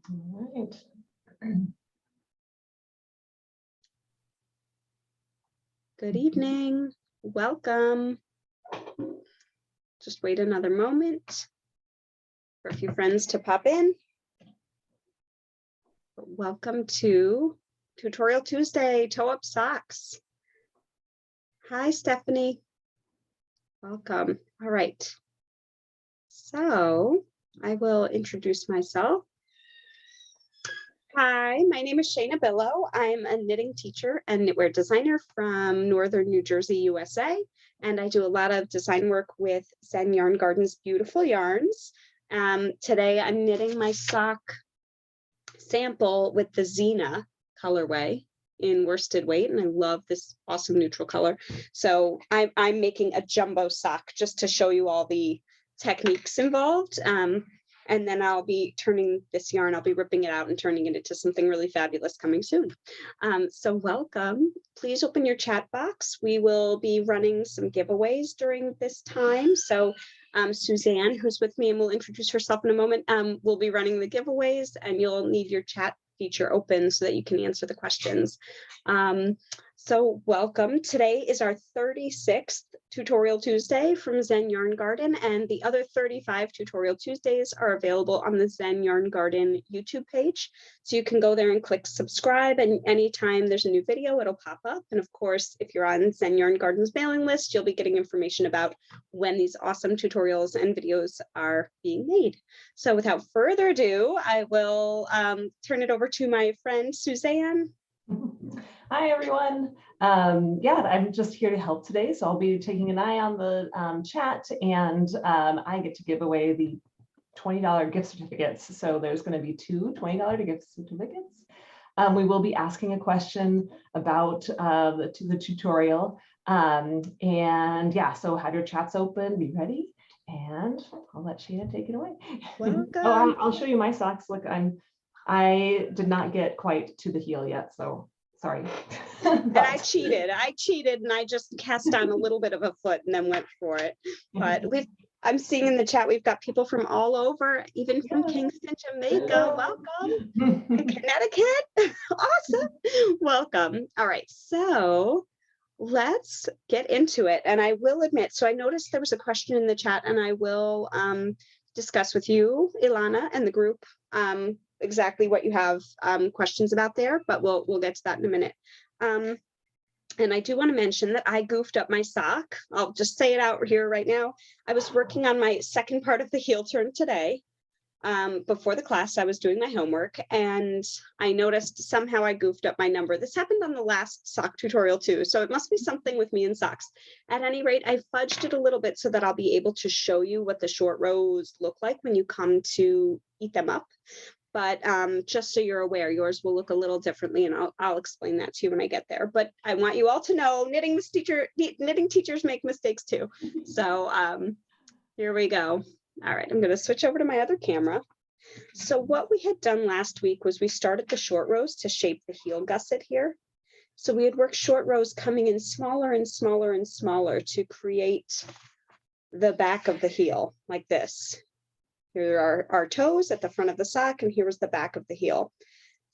All right. Good evening. Welcome. Just wait another moment for a few friends to pop in. Welcome to Tutorial Tuesday, Toe Up Socks. Hi, Stephanie. Welcome. All right. So I will introduce myself. Hi, my name is Shayna Billow. I'm a knitting teacher and knitwear designer from Northern New Jersey, USA. And I do a lot of design work with Zen Yarn Garden's beautiful yarns. Today I'm knitting my sock sample with the Xena colorway in worsted weight, and I love this awesome neutral color. So I'm making a jumbo sock just to show you all the techniques involved. And then I'll be turning this yarn, I'll be ripping it out and turning it into something really fabulous coming soon. So welcome. Please open your chat box. We will be running some giveaways during this time. So Suzanne, who's with me and will introduce herself in a moment, will be running the giveaways, and you'll need your chat feature open so that you can answer the questions. So welcome. Today is our 36th Tutorial Tuesday from Zen Yarn Garden, and the other 35 Tutorial Tuesdays are available on the Zen Yarn Garden YouTube page. So you can go there and click subscribe, and anytime there's a new video, it'll pop up. And of course, if you're on Zen Yarn Garden's mailing list, you'll be getting information about when these awesome tutorials and videos are being made. So without further ado, I will turn it over to my friend Suzanne. Hi, everyone. Yeah, I'm just here to help today. So I'll be taking an eye on the chat, and I get to give away the $20 gift certificates. So there's going to be two $20 gift certificates. We will be asking a question about the tutorial. And yeah, so have your chats open, be ready, and I'll let Shayna take it away. Welcome. Oh, I'll show you my socks. Look, I did not get quite to the heel yet, so sorry. And I cheated and I just cast on a little bit of a foot and then went for it. But I'm seeing in the chat, we've got people from all over, even from Kingston, Jamaica. Welcome. And Connecticut. Awesome. Welcome. All right. So let's get into it. And I will admit, so I noticed there was a question in the chat, and I will discuss with you, Ilana, and the group exactly what you have questions about there, but we'll get to that in a minute. And I do want to mention that I goofed up my sock. I'll just say it out here right now. I was working on my second part of the heel turn today. Before the class, I was doing my homework, and I noticed somehow I goofed up my number. This happened on the last sock tutorial too, so it must be something with me and socks. At any rate, I fudged it a little bit so that I'll be able to show you what the short rows look like when you come to eat them up. But just so you're aware, yours will look a little differently, and I'll explain that to you when I get there. But I want you all to know knitting teachers make mistakes too. So here we go. All right, I'm going to switch over to my other camera. So what we had done last week was we started the short rows to shape the heel gusset here. So we had worked short rows coming in smaller and smaller and smaller to create the back of the heel like this. Here are our toes at the front of the sock, and here was the back of the heel.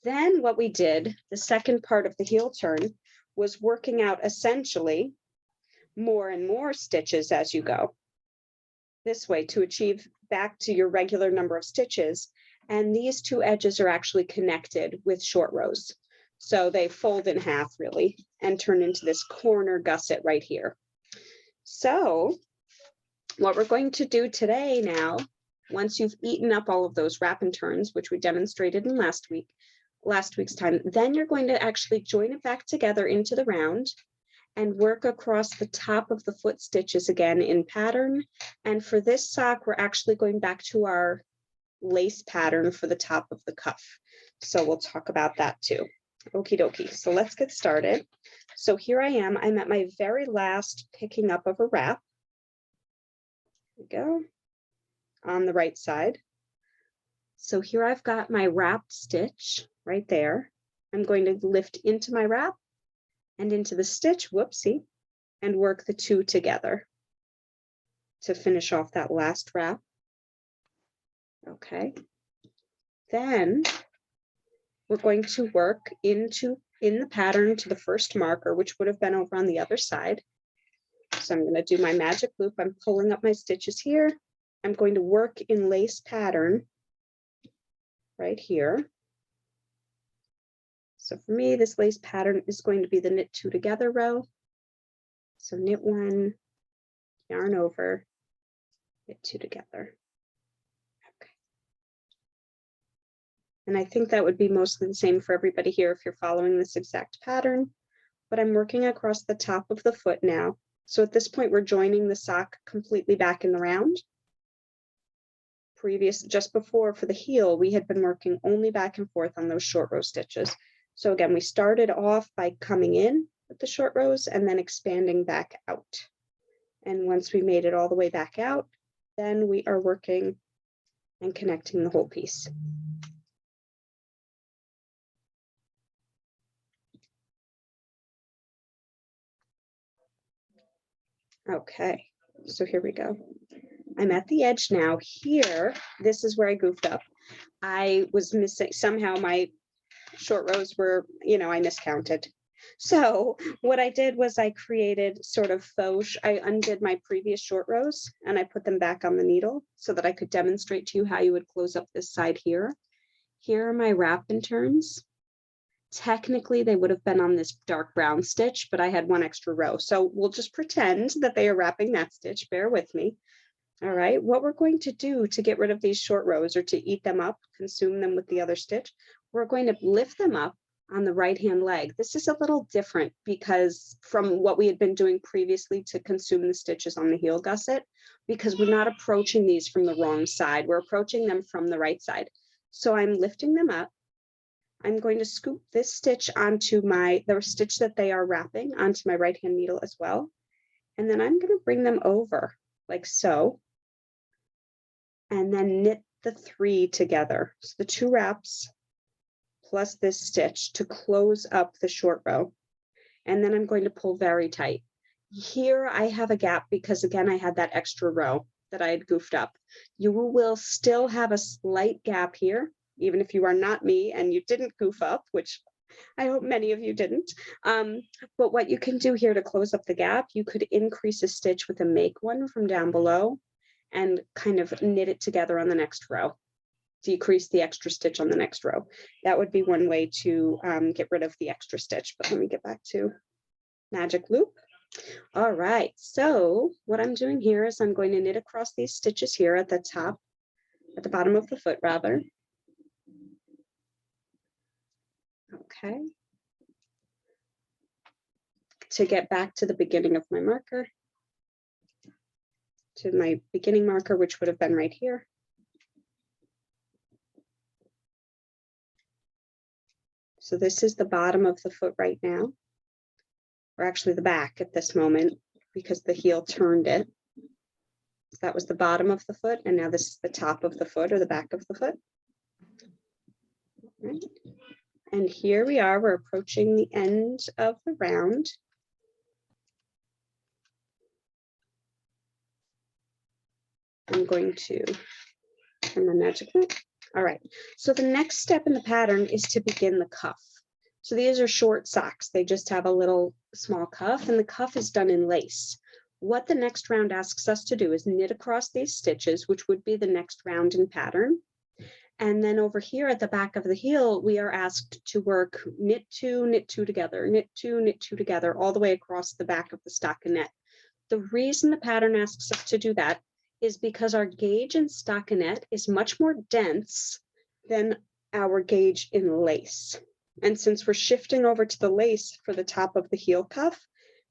Then what we did, the second part of the heel turn, was working out essentially more and more stitches as you go this way to achieve back to your regular number of stitches. And these two edges are actually connected with short rows. So they fold in half really and turn into this corner gusset right here. So what we're going to do today now, once you've eaten up all of those wrap and turns, which we demonstrated in last week's time, then you're going to actually join it back together into the round and work across the top of the foot stitches again in pattern. And for this sock, we're actually going back to our lace pattern for the top of the cuff. So we'll talk about that too. Okie dokie. So let's get started. So here I am. I'm at my very last picking up of a wrap. There we go. On the right side. So here I've got my wrapped stitch right there. I'm going to lift into my wrap and into the stitch, whoopsie, and work the two together to finish off that last wrap. Okay. then we're going to work in the pattern to the first marker, which would have been over on the other side. So I'm going to do my magic loop. I'm pulling up my stitches here. I'm going to work in lace pattern right here. So for me, this lace pattern is going to be the knit 2 together row. So knit 1, yarn over, knit 2 together. Okay. And I think that would be mostly the same for everybody here if you're following this exact pattern, but I'm working across the top of the foot now. So at this point, we're joining the sock completely back in the round. Just before for the heel, we had been working only back and forth on those short row stitches. So again, we started off by coming in with the short rows and then expanding back out. And once we made it all the way back out, then we are working and connecting the whole piece. Okay, so here we go. I'm at the edge now. Here, this is where I goofed up. I was missing, somehow my short rows were, I miscounted. So what I did was I created sort of faux, I undid my previous short rows and I put them back on the needle so that I could demonstrate to you how you would close up this side here. Here are my wrap and turns. Technically, they would have been on this dark brown stitch, but I had one extra row. So we'll just pretend that they are wrapping that stitch. Bear with me. All right, what we're going to do to get rid of these short rows or to eat them up, consume them with the other stitch, we're going to lift them up on the right-hand leg. This is a little different because from what we had been doing previously to consume the stitches on the heel gusset, because we're not approaching these from the wrong side. We're approaching them from the right side. So I'm lifting them up. I'm going to scoop this stitch onto the stitch that they are wrapping onto my right-hand needle as well. And then I'm going to bring them over like so. And then knit the 3 together. So the 2 wraps plus this stitch to close up the short row. And then I'm going to pull very tight. Here I have a gap because again, I had that extra row that I had goofed up. You will still have a slight gap here, even if you are not me and you didn't goof up, which I hope many of you didn't. But what you can do here to close up the gap, you could increase a stitch with a make one from down below and kind of knit it together on the next row, decrease the extra stitch on the next row. That would be one way to get rid of the extra stitch. But let me get back to magic loop. All right, so what I'm doing here is I'm going to knit across these stitches here at the top, at the bottom of the foot rather. Okay. To get back to the beginning of my marker, to my beginning marker, which would have been right here. So this is the bottom of the foot right now, or actually the back at this moment, because the heel turned it. So that was the bottom of the foot, and now this is the top of the foot or the back of the foot. Right. And here we are, we're approaching the end of the round. I'm going to turn my magic loop. All right, so the next step in the pattern is to begin the cuff. So these are short socks. They just have a little small cuff, and the cuff is done in lace. What the next round asks us to do is knit across these stitches, which would be the next round in pattern. And then over here at the back of the heel, we are asked to work knit 2 together, knit 2 together, all the way across the back of the stockinette. The reason the pattern asks us to do that is because our gauge in stockinette is much more dense than our gauge in lace. And since we're shifting over to the lace for the top of the heel cuff,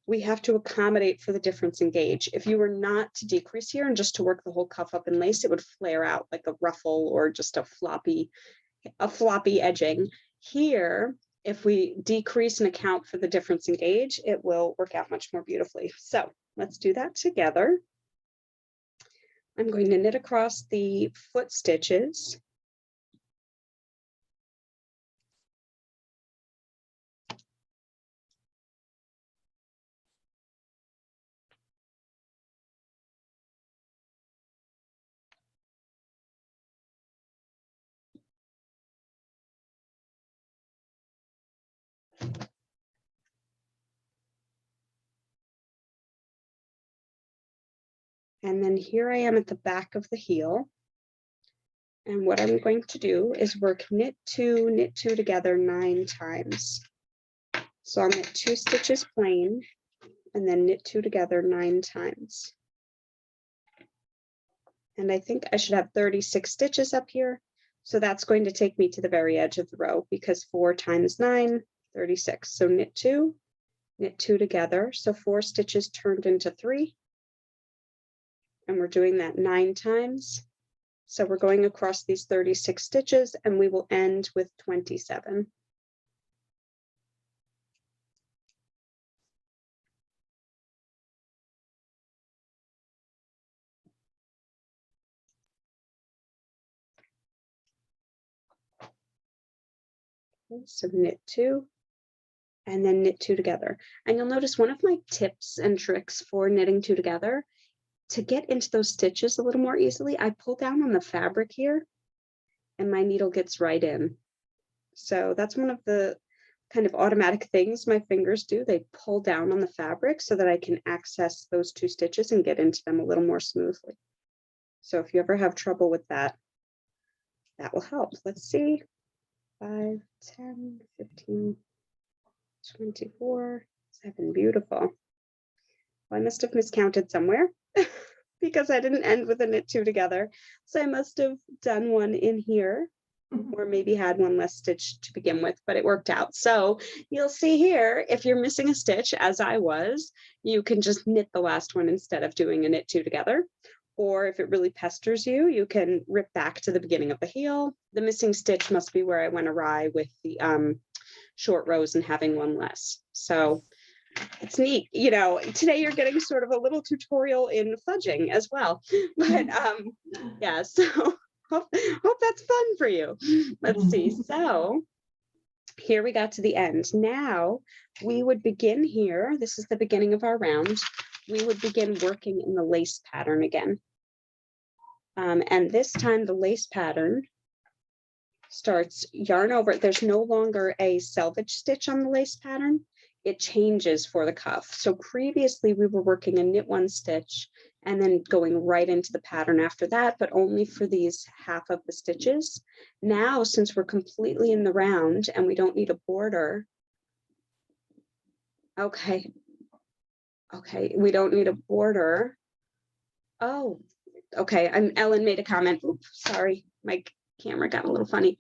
we have to accommodate for the difference in gauge. If you were not to decrease here and just to work the whole cuff up in lace, it would flare out like a ruffle or just a floppy edging. Here, if we decrease and account for the difference in gauge, it will work out much more beautifully. So let's do that together. I'm going to knit across the foot stitches. And then here I am at the back of the heel. And what I'm going to do is work knit two together 9 times. So I'll knit 2 stitches plain and then knit 2 together 9 times. And I think I should have 36 stitches up here. So that's going to take me to the very edge of the row because 4 times 9, 36. So knit 2 together. So 4 stitches turned into 3. And we're doing that 9 times. So we're going across these 36 stitches and we will end with 27. So knit 2 and then knit 2 together. And you'll notice one of my tips and tricks for knitting 2 together, to get into those stitches a little more easily, I pull down on the fabric here and my needle gets right in. So that's one of the kind of automatic things my fingers do. They pull down on the fabric so that I can access those 2 stitches and get into them a little more smoothly. So if you ever have trouble with that, that will help. Let's see. 5, 10, 15, 24, 7. Beautiful. Well, I must have miscounted somewhere because I didn't end with a knit 2 together. So I must have done one in here or maybe had one less stitch to begin with, but it worked out. So you'll see here, if you're missing a stitch, as I was, you can just knit the last one instead of doing a knit 2 together. Or if it really pesters you, you can rip back to the beginning of the heel. The missing stitch must be where I went awry with the short rows and having one less. So it's neat. You know, today you're getting sort of a little tutorial in fudging as well. But yeah, so hope that's fun for you. Let's see. So here we got to the end. Now we would begin here. This is the beginning of our round. We would begin working in the lace pattern again. And this time the lace pattern starts yarn over. There's no longer a selvage stitch on the lace pattern. It changes for the cuff. So previously we were working a knit 1 stitch and then going right into the pattern after that, but only for these half of the stitches. Now, since we're completely in the round and we don't need a border. Okay, we don't need a border. Oh, okay, Ellen made a comment. Oops, sorry, my camera got a little funny.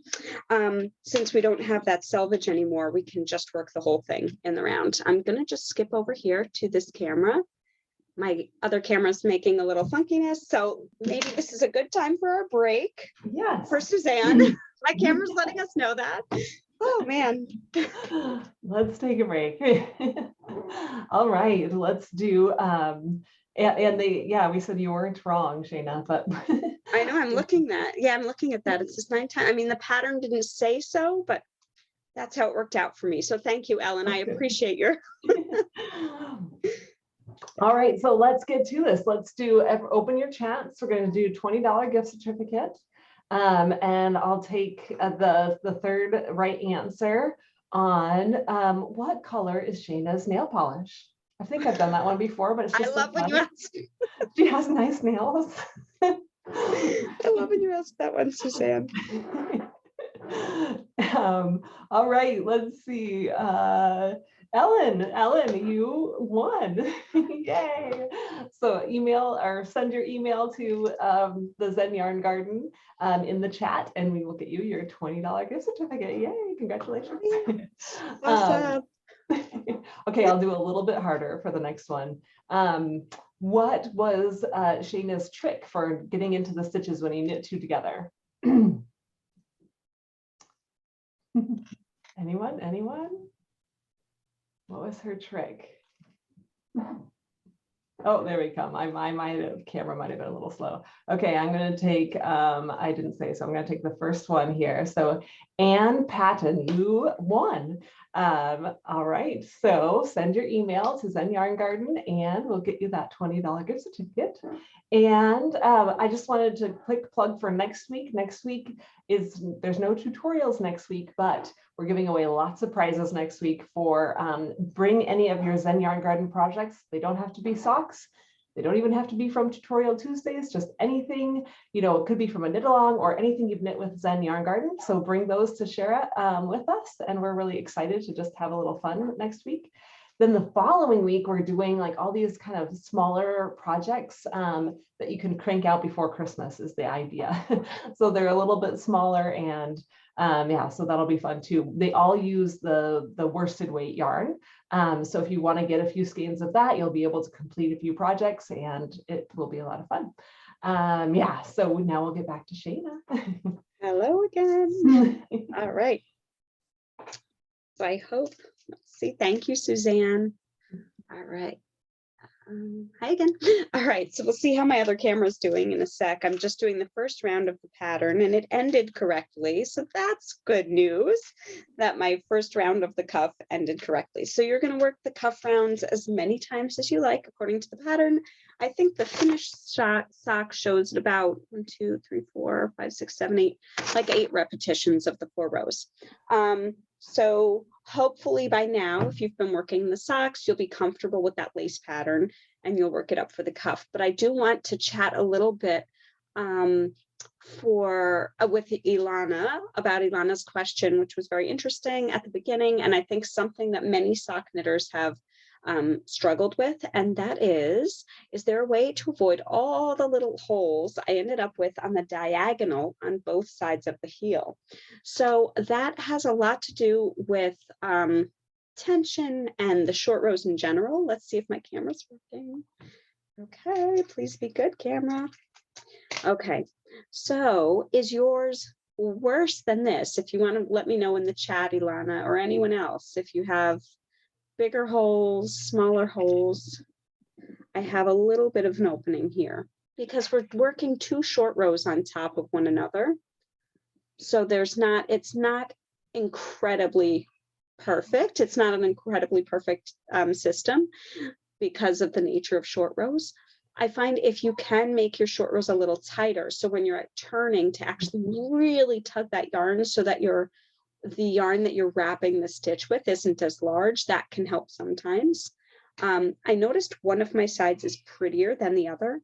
Since we don't have that selvage anymore, we can just work the whole thing in the round. I'm gonna just skip over here to this camera. My other camera's making a little funkiness, so maybe this is a good time for our break. Yes. For Suzanne. My camera's letting us know that. Oh man. Let's take a break. All right, let's do we said you weren't wrong, Shayna, but I know I'm looking at that. It's just 9 times. I mean, the pattern didn't say so, but that's how it worked out for me. So thank you, Ellen. I appreciate your All right, so let's get to this. Let's do open your chats. We're going to do $20 gift certificate. And I'll take the third right answer on what color is Shayna's nail polish? I think I've done that one before, but it's just I love when you ask. She has nice nails. I love when you ask that one, Suzanne. All right, let's see. Ellen, you won. Yay. So email or send your email to the Zen Yarn Garden in the chat and we will get you your $20 gift certificate. Yay, congratulations. Awesome. Okay, I'll do a little bit harder for the next one. What was Shayna's trick for getting into the stitches when you knit 2 together? Anyone? What was her trick? Oh, there we come. Camera might have been a little slow. Okay, I'm going to take, I didn't say, so I'm going to take the first one here. So Anne Patton, you won. All right, so send your email to Zen Yarn Garden and we'll get you that $20 gift certificate. And I just wanted to quick plug for next week. Next week there's no tutorials next week, but we're giving away lots of prizes next week for bring any of your Zen Yarn Garden projects. They don't have to be socks. They don't even have to be from Tutorial Tuesdays, just anything, you know, it could be from a knit along or anything you've knit with Zen Yarn Garden. So bring those to share it with us. And we're really excited to just have a little fun next week. Then the following week, we're doing like all these kind of smaller projects that you can crank out before Christmas is the idea. So they're a little bit smaller and yeah, so that'll be fun too. They all use the worsted weight yarn. So if you want to get a few skeins of that, you'll be able to complete a few projects and it will be a lot of fun. Yeah, so now we'll get back to Shayna. Hello again. All right. So I hope, let's see, thank you, Suzanne. All right. Hi again. All right, so we'll see how my other camera's doing in a sec. I'm just doing the first round of the pattern and it ended correctly. So that's good news that my first round of the cuff ended correctly. So you're going to work the cuff rounds as many times as you like according to the pattern. I think the finished sock shows about 1, 2, 3, 4, 5, 6, 7, 8, like 8 repetitions of the 4 rows. So hopefully by now, if you've been working the socks, you'll be comfortable with that lace pattern and you'll work it up for the cuff. But I do want to chat a little bit with Ilana about Ilana's question, which was very interesting at the beginning. And I think something that many sock knitters have struggled with, and that is there a way to avoid all the little holes I ended up with on the diagonal on both sides of the heel? So that has a lot to do with tension and the short rows in general. Let's see if my camera's working. Okay, please be good, camera. Okay, so is yours worse than this? If you want to let me know in the chat, Ilana, or anyone else, if you have bigger holes, smaller holes. I have a little bit of an opening here because we're working 2 short rows on top of one another. So it's not incredibly perfect. It's not an incredibly perfect system because of the nature of short rows. I find if you can make your short rows a little tighter, so when you're turning to actually really tug that yarn so that the yarn that you're wrapping the stitch with isn't as large, that can help sometimes. I noticed one of my sides is prettier than the other.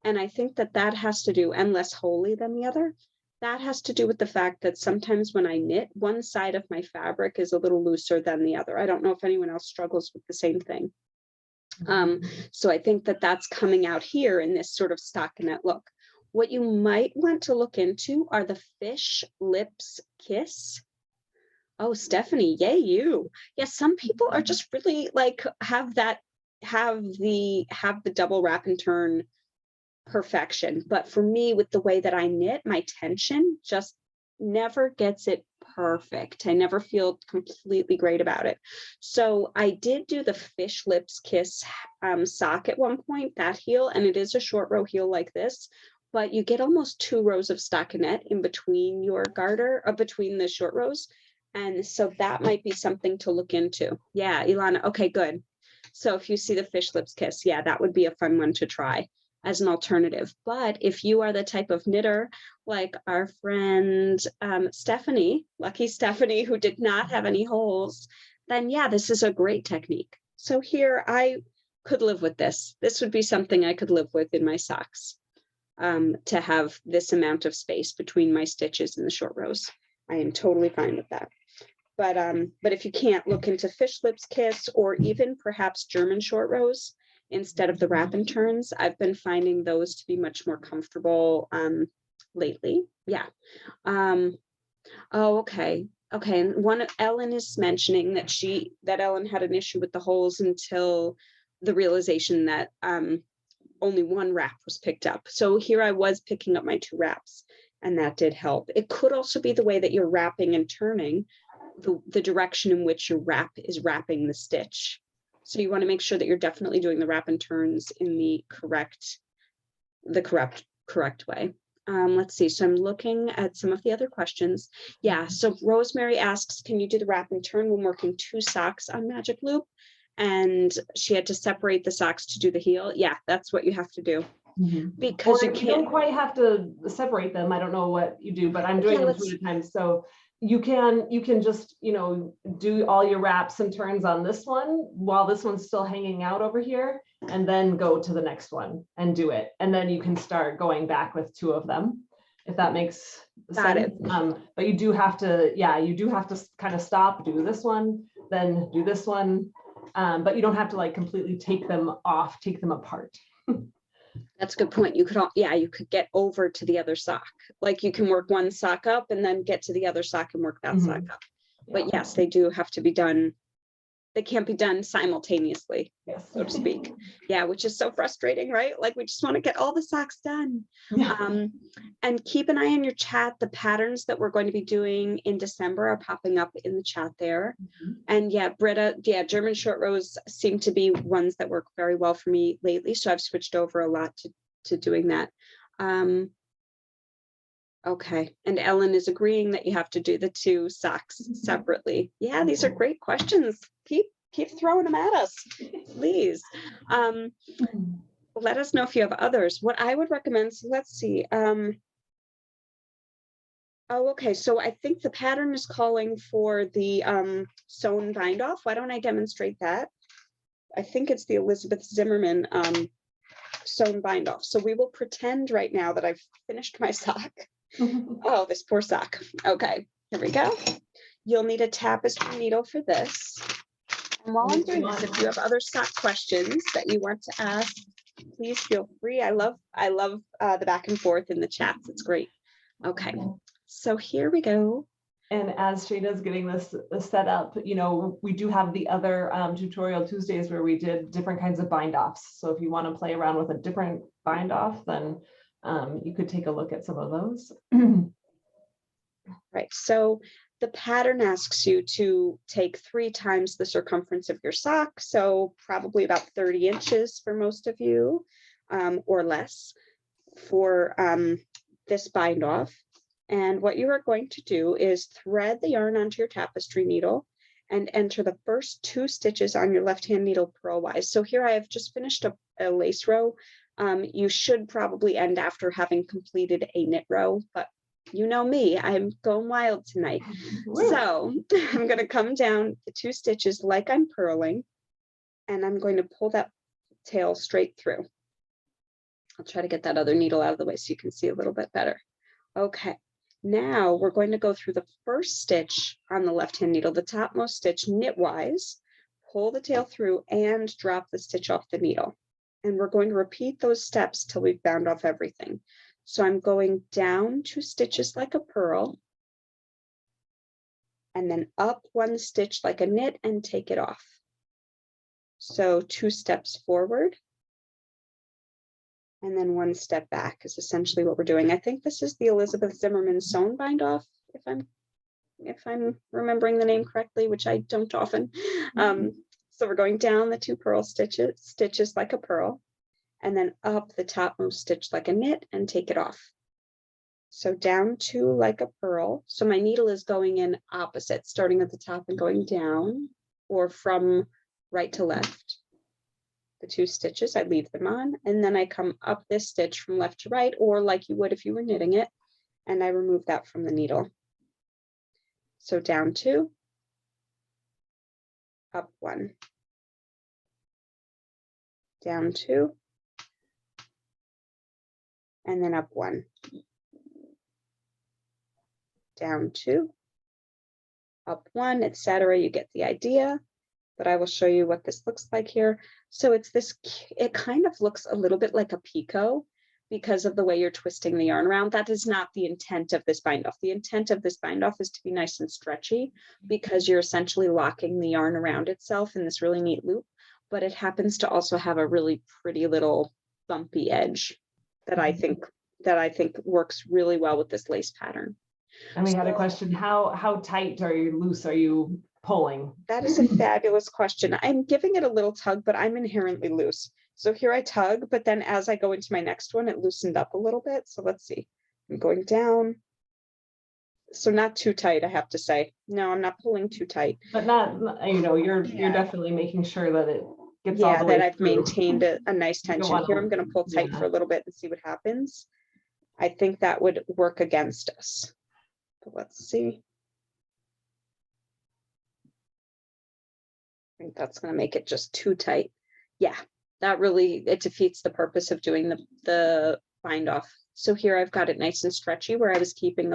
And I think that has to do, and less holy than the other. That has to do with the fact that sometimes when I knit, one side of my fabric is a little looser than the other. I don't know if anyone else struggles with the same thing. So I think that's coming out here in this sort of stockinette look. What you might want to look into are the fish lips kiss. Oh, Stephanie, yay you. Yeah, some people are just really like have the double wrap and turn perfection. But for me, with the way that I knit, my tension just never gets it perfect. I never feel completely great about it. So I did do the fish lips kiss sock at one point, that heel, and it is a short row heel like this, but you get almost 2 rows of stockinette in between your garter, or between the short rows. And so that might be something to look into. Yeah, Ilana, okay, good. So if you see the fish lips kiss, yeah, that would be a fun one to try as an alternative. But if you are the type of knitter like our friend Stephanie, lucky Stephanie, who did not have any holes, then yeah, this is a great technique. So here I could live with this. This would be something I could live with in my socks, to have this amount of space between my stitches in the short rows. I am totally fine with that. But if you can't, look into fish lips kiss or even perhaps German short rows instead of the wrap and turns. I've been finding those to be much more comfortable lately. Yeah. Oh, okay. Okay. And Ellen is mentioning that Ellen had an issue with the holes until the realization that only one wrap was picked up. So here I was picking up my 2 wraps, and that did help. It could also be the way that you're wrapping and turning, the direction in which your wrap is wrapping the stitch. So you want to make sure that you're definitely doing the wrap and turns in the correct way. Let's see. So I'm looking at some of the other questions. Yeah. So Rosemary asks, can you do the wrap and turn when working 2 socks on Magic Loop? And she had to separate the socks to do the heel. Yeah, that's what you have to do. Because you don't quite have to separate them. I don't know what you do, but I'm doing them 2 at a time. So you can just, you know, do all your wraps and turns on this one while this one's still hanging out over here. and then go to the next one and do it. And then you can start going back with 2 of them, if that makes Got sense. But you do have to, you do have to kind of stop, do this one, then do this one. But you don't have to like completely take them off, take them apart. That's a good point. You could, you could get over to the other sock. Like you can work one sock up and then get to the other sock and work that sock up. But yes, they do have to be done. They can't be done simultaneously, Yes. so to speak. Yeah, which is so frustrating, right? Like we just want to get all the socks done. Yeah. And keep an eye on your chat. The patterns that we're going to be doing in December are popping up in the chat there. And yeah, Britta, German short rows seem to be ones that work very well for me lately. So I've switched over a lot to doing that. Okay, and Ellen is agreeing that you have to do the 2 socks separately. Yeah, these are great questions. Keep throwing them at us, please. Let us know if you have others. What I would recommend, so let's see. Oh, okay, so I think the pattern is calling for the sewn bind off. Why don't I demonstrate that? I think it's the Elizabeth Zimmerman sewn bind off. So we will pretend right now that I've finished my sock. Oh, this poor sock. Okay, here we go. You'll need a tapestry needle for this. And while I'm doing this, if you have other sock questions that you want to ask, please feel free. I love the back and forth in the chats. It's great. Okay, so here we go. And as Shayna's getting this set up, we do have the other tutorial Tuesdays where we did different kinds of bind offs. So if you want to play around with a different bind off, then you could take a look at some of those. Right, so the pattern asks you to take 3 times the circumference of your sock, so probably about 30 inches for most of you, or less for this bind off. And what you are going to do is thread the yarn onto your tapestry needle and enter the first 2 stitches on your left hand needle purlwise. So here I have just finished a lace row. You should probably end after having completed a knit row, but you know me, I'm going wild tonight. So I'm going to come down the 2 stitches like I'm purling, and I'm going to pull that tail straight through. I'll try to get that other needle out of the way so you can see a little bit better. Okay, now we're going to go through the first stitch on the left-hand needle, the topmost stitch knitwise, pull the tail through and drop the stitch off the needle. And we're going to repeat those steps till we've bound off everything. So I'm going down 2 stitches like a purl, and then up 1 stitch like a knit and take it off. So 2 steps forward, and then 1 step back is essentially what we're doing. I think this is the Elizabeth Zimmerman sewn bind off, if I'm remembering the name correctly, which I don't often. So we're going down the 2 purl stitches like a purl, and then up the topmost stitch like a knit and take it off. So down 2 like a purl. So my needle is going in opposite, starting at the top and going down, or from right to left. The 2 stitches, I leave them on, and then I come up this stitch from left to right, or like you would if you were knitting it, and I remove that from the needle. So down 2, up 1, down 2, and then up 1, down 2, up 1, etc. You get the idea, but I will show you what this looks like here. So it's this, it kind of looks a little bit like a picot because of the way you're twisting the yarn around. That is not the intent of this bind off. The intent of this bind off is to be nice and stretchy because you're essentially locking the yarn around itself in this really neat loop, but it happens to also have a really pretty little bumpy edge that I think works really well with this lace pattern. And we had a question, how tight or loose are you pulling? That is a fabulous question. I'm giving it a little tug, but I'm inherently loose. So here I tug, but then as I go into my next one, it loosened up a little bit. So let's see, I'm going down. So not too tight, I have to say. No, I'm not pulling too tight. But not, you're definitely making sure that it gets all the way that I've through. maintained a nice tension. Here I'm going to pull tight for a little bit and see what happens. I think that would work against us. But let's see. I think that's going to make it just too tight. Yeah, that really, it defeats the purpose of doing the bind off. So here I've got it nice and stretchy where I was keeping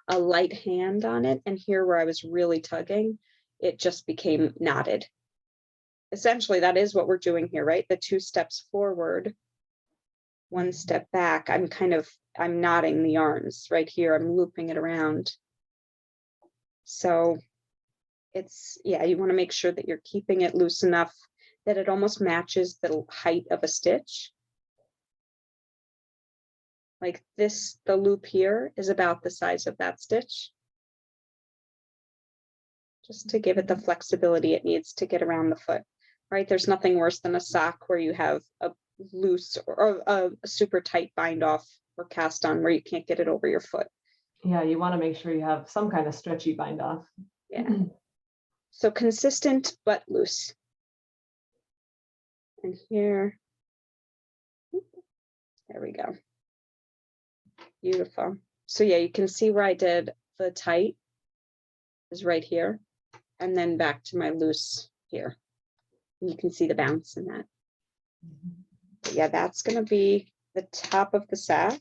a light hand on it, and here where I was really tugging, it just became knotted. Essentially, that is what we're doing here, right? The 2 steps forward, 1 step back. I'm knotting the yarns right here. I'm looping it around. So it's, yeah, you want to make sure that you're keeping it loose enough that it almost matches the height of a stitch. Like this, the loop here is about the size of that stitch. Just to give it the flexibility it needs to get around the foot, right? There's nothing worse than a sock where you have a loose or a super tight bind off or cast on where you can't get it over your foot. Yeah, you want to make sure you have some kind of stretchy bind off. Yeah. So consistent but loose. And here, there we go. Beautiful. So yeah, you can see where I did the tight is right here, and then back to my loose here. And you can see the bounce in that. But yeah, that's going to be the top of the sack.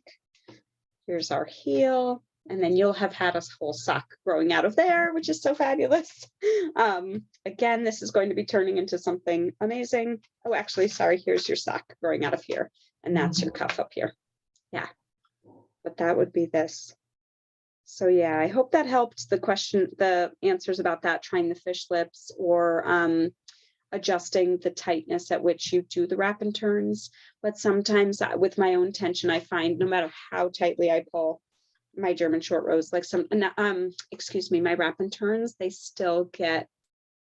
Here's our heel, and then you'll have had a whole sock growing out of there, which is so fabulous. Again, this is going to be turning into something amazing. Oh, actually, sorry, here's your sock growing out of here, and that's your cuff up here. Yeah, but that would be this. So yeah, I hope that helped. The answers about that, trying the fish lips or adjusting the tightness at which you do the wrap and turns. But sometimes with my own tension, I find no matter how tightly I pull my German short rows, like my wrap and turns, they still get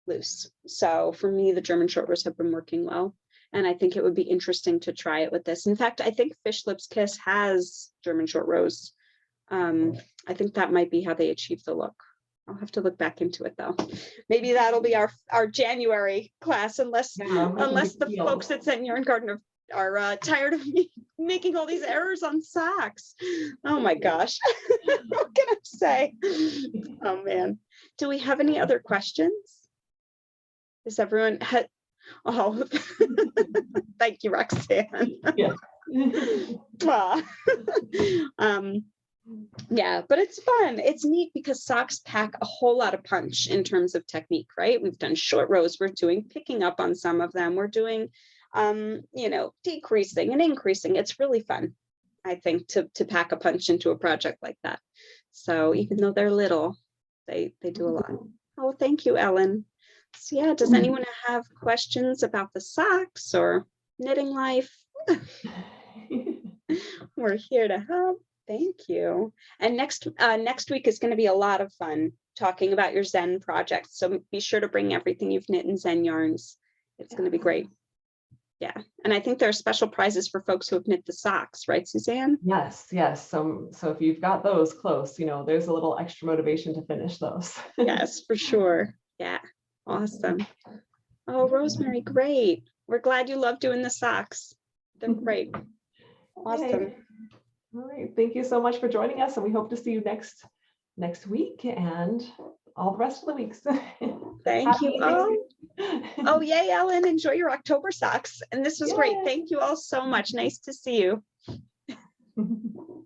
loose. So for me, the German short rows have been working well. And I think it would be interesting to try it with this. In fact, I think Fish Lips Kiss has German short rows. I think that might be how they achieve the look. I'll have to look back into it though. Maybe that'll be our January class, unless the folks at Scent Yarn Garden are tired of me making all these errors on socks. Oh my gosh. What can I say? Oh man. Do we have any other questions? Is everyone oh, thank you, Roxanne. Yeah. Yeah, but it's fun. It's neat because socks pack a whole lot of punch in terms of technique, right? We've done short rows, we're doing picking up on some of them, we're doing decreasing and increasing. It's really fun, I think, to pack a punch into a project like that. So even though they're little, they do a lot. Oh, thank you, Ellen. So yeah, does anyone have questions about the socks or knitting life? We're here to help. Thank you. And next week is going to be a lot of fun talking about your Zen project. So be sure to bring everything you've knit in Zen yarns. It's going to be great. Yeah. And I think there are special prizes for folks who have knit the socks, right, Suzanne? Yes. So if you've got those close, there's a little extra motivation to finish those. Yes, for sure. Yeah. Awesome. Oh, Rosemary, great. We're glad you love doing the socks. They're great. Awesome. Yay. All right. Thank you so much for joining us, and we hope to see you next week and all the rest of the weeks. Thank you. Oh, yay, Ellen. Enjoy your October socks. And this was great. Thank you all so much. Nice to see you.